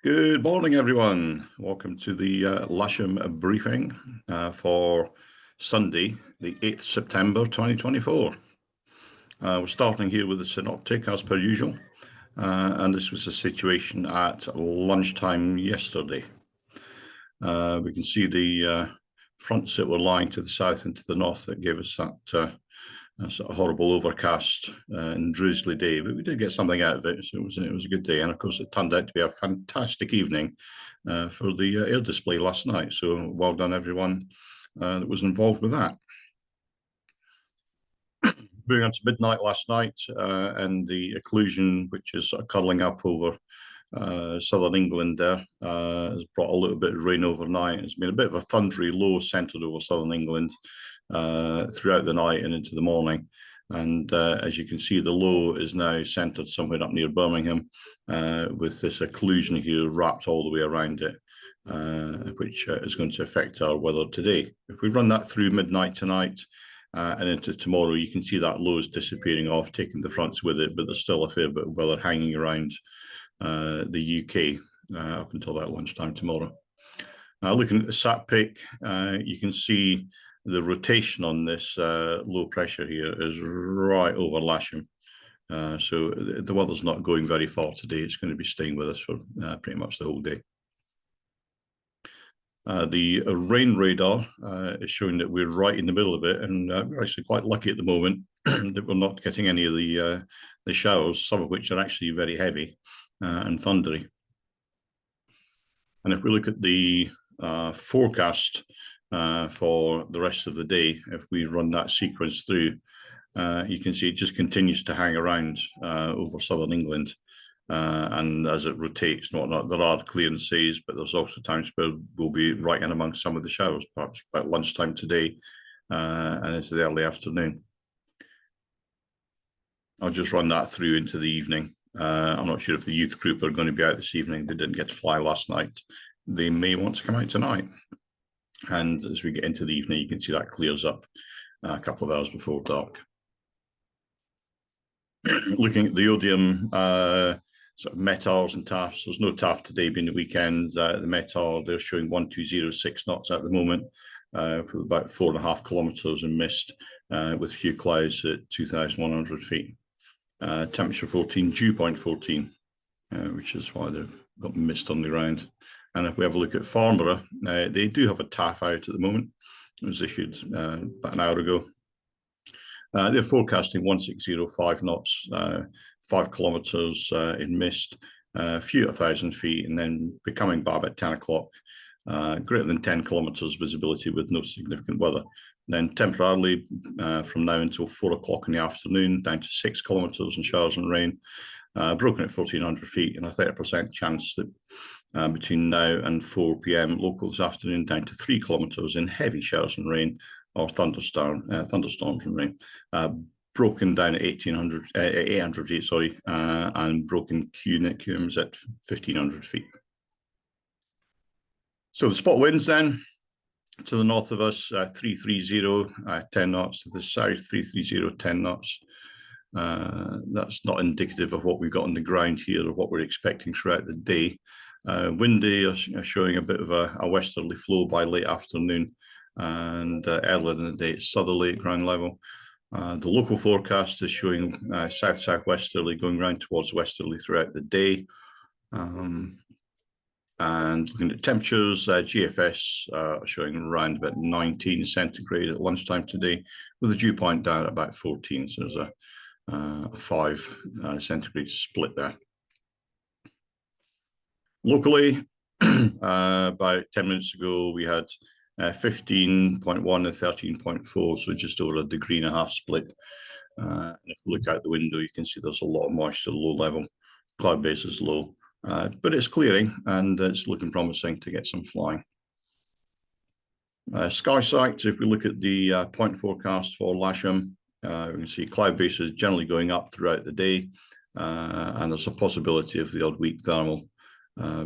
Good morning, everyone. Welcome to the Lasham briefing for Sunday, the 8th September 2024. We're starting here with the synoptic as per usual, and this was the situation at lunchtime yesterday. We can see the fronts that were lying to the south and to the north that gave us that sort of horrible overcast and drizzly day, but we did get something out of it, so it was a good day. And of course, it turned out to be a fantastic evening for the air display last night. So well done, everyone that was involved with that. Moving on to midnight last night, and the occlusion, which is sort of curling up over southern England there, has brought a little bit of rain overnight. It's been a bit of a thundery low centred over southern England throughout the night and into the morning. And as you can see, the low is now centred somewhere up near Birmingham, with this occlusion here wrapped all the way around it, which is going to affect our weather today. If we run that through midnight tonight and into tomorrow, you can see that low is disappearing off, taking the fronts with it, but there's still a fair bit of weather hanging around the UK up until about lunchtime tomorrow. Looking at the sat pic, you can see the rotation on this low pressure here is right over Lasham. So the weather's not going very far today. It's going to be staying with us for pretty much the whole day. The rain radar is showing that we're right in the middle of it, and we're actually quite lucky at the moment that we're not getting any of the showers, some of which are actually very heavy and thundery. And if we look at the forecast for the rest of the day, if we run that sequence through, you can see it just continues to hang around over southern England. And as it rotates and whatnot, there are clearances, but there's also times where we'll be right in amongst some of the showers, perhaps about lunchtime today and into the early afternoon. I'll just run that through into the evening. I'm not sure if the youth group are going to be out this evening. They didn't get to fly last night. They may want to come out tonight. And as we get into the evening, you can see that clears up a couple of hours before dark. Looking at the Odium sort of METARs and TAFs, there's no TAF today being the weekend. The METAR, they're showing 1206 knots at the moment, for about 4.5 kilometres in mist, with few clouds at 2,100 feet. Temperature 14, dew point 14, which is why they've got mist on the ground. And if we have a look at Farnborough, they do have a TAF out at the moment. It was issued about an hour ago. They're forecasting 1605 knots, 5 kilometres in mist, a few 1,000 feet, and then becoming by about 10 o'clock, greater than 10 kilometres visibility with no significant weather. Then temporarily from now until 4 o'clock in the afternoon, down to 6 kilometres in showers and rain, broken at 1,400 feet, and a 30% chance that between now and 4 p.m. local this afternoon, down to 3 kilometres in heavy showers and rain, or thunderstorms and rain, broken down at 800 feet, sorry, and broken QMs at 1,500 feet. So the spot winds then, to the north of us, 330, 10 knots, to the south, 330, 10 knots. That's not indicative of what we've got on the ground here or what we're expecting throughout the day. Windy are showing a bit of a westerly flow by late afternoon, and earlier in the day it's southerly at ground level. The local forecast is showing south-southwesterly going round towards westerly throughout the day. And looking at temperatures, GFS showing around about 19 centigrade at lunchtime today, with the dew point down at about 14. So there's a 5 centigrade split there. Locally, about 10 minutes ago, we had 15.1 and 13.4, so just over a 1.5 degree split. And if you look out the window, you can see there's a lot of moisture, low level. Cloud base is low, but it's clearing and it's looking promising to get some flying. Sky sight, if we look at the point forecast for Lasham, we can see cloud base is generally going up throughout the day, and there's a possibility of the odd weak thermal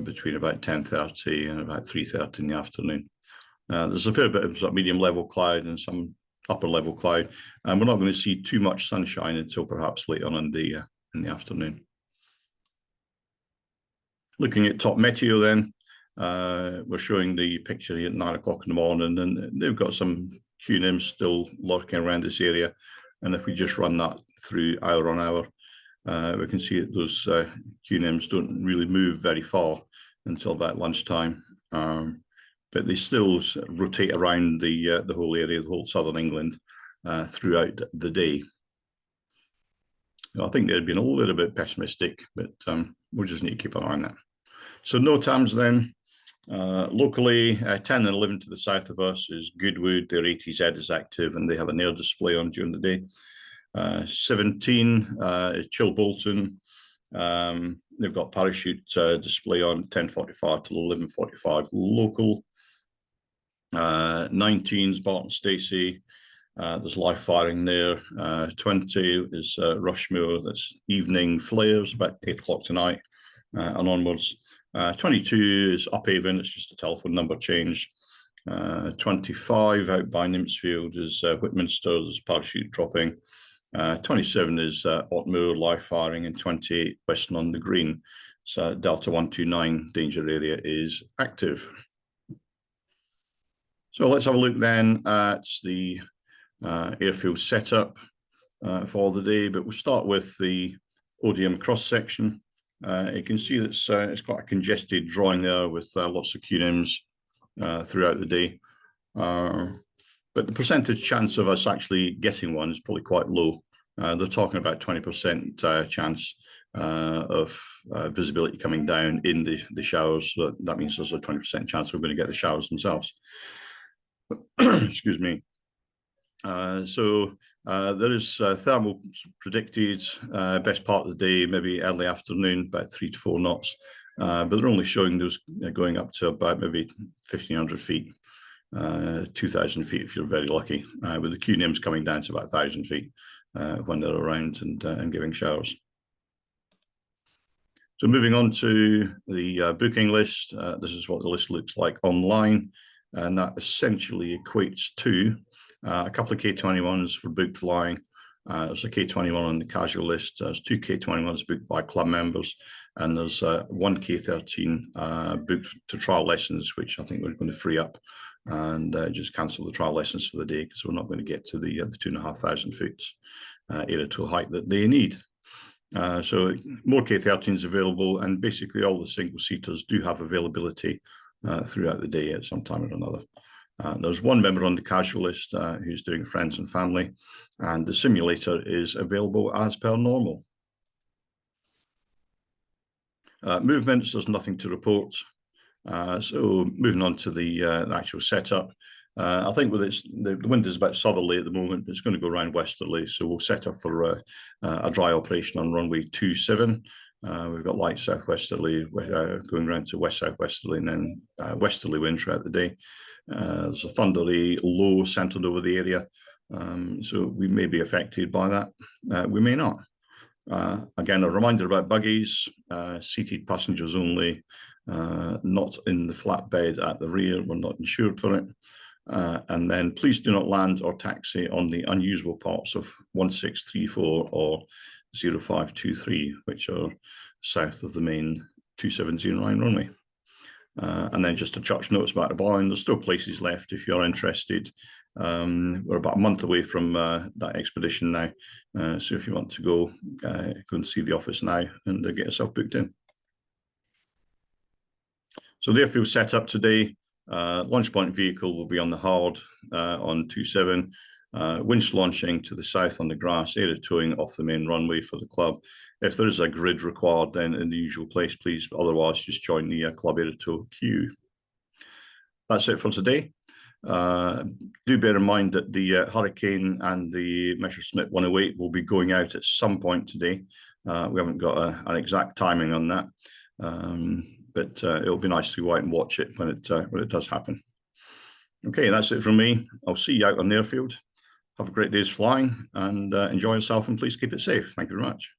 between about 10:30 and about 3:30 in the afternoon. There's a fair bit of sort of medium level cloud and some upper level cloud, and we're not going to see too much sunshine until perhaps late on in the afternoon. Looking at top meteo then, we're showing the picture here at 9 o'clock in the morning, and they've got some QNIMs still lurking around this area. And if we just run that through hour on hour, we can see that those QNIMs don't really move very far until about lunchtime. But they still rotate around the whole area, the whole southern England, throughout the day. I think they'd been a little bit pessimistic, but we'll just need to keep an eye on that. So NOTAMs then, locally, 10 and 11 to the south of us is Goodwood. Their ATZ is active and they have an air display on during the day. 17 is Chilbolton. They've got parachute display on 10:45 till 11:45 local. 19 is Barton Stacey. There's live firing there. 20 is Rushmore. That's evening flares about 8 o'clock tonight and onwards. 22 is Uphaven. It's just a telephone number change. 25 out by Nymphsfield is Whitminster. There's parachute dropping. 27 is Otmoor live firing, and 28 Weston on the Green. So Delta 129 danger area is active. So let's have a look then at the airfield setup for the day, but we'll start with the ODM cross section. You can see that it's quite a congested drawing there with lots of QNIMs throughout the day. But the percentage chance of us actually getting one is probably quite low. They're talking about 20% chance of visibility coming down in the showers. So that means there's a 20% chance we're going to get the showers themselves. Excuse me. So there is thermal predicted, best part of the day, maybe early afternoon, about 3 to 4 knots. But they're only showing those going up to about maybe 1,500 feet. 2,000 feet if you're very lucky, with the QNIMs coming down to about 1,000 feet when they're around and giving showers. So moving on to the booking list, this is what the list looks like online, and that essentially equates to a couple of K21s for booked flying. There's a K21 on the casual list. There's 2 K21s booked by club members, and there's 1 K13 booked to trial lessons, which I think we're going to free up and just cancel the trial lessons for the day because we're not going to get to the 2,500 foot air to height that they need. So more K13s available, and basically all the single seaters do have availability throughout the day at some time or another. There's 1 member on the casual list who's doing friends and family, and the simulator is available as per normal. Movements, there's nothing to report. So moving on to the actual setup, I think with the wind is about southerly at the moment. It's going to go around westerly, so we'll set up for a dry operation on runway 27. We've got light southwesterly going around to west southwesterly, and then westerly wind throughout the day. There's a thundery low centered over the area, so we may be affected by that. We may not. Again, a reminder about buggies, seated passengers only, not in the flatbed at the rear. We're not insured for it. And then please do not land or taxi on the unusual parts of 1634 or 0523, which are south of the main 2709 runway. And then just a church notice about the Boyne. There's still places left if you're interested. We're about a month away from that expedition now. So if you want to go and see the office now and get yourself booked in. So the airfield setup today, launch point vehicle will be on the hard on 27. Winch launching to the south on the grass, air towing off the main runway for the club. If there is a grid required, then in the usual place, please. Otherwise, just join the club air tow queue. That's it for today. Do bear in mind that the Hurricane and the Messerschmitt 108 will be going out at some point today. We haven't got an exact timing on that, but it'll be nice to go out and watch it when it does happen. Okay, that's it from me. I'll see you out on the airfield. Have a great day's flying and enjoy yourself, and please keep it safe. Thank you very much.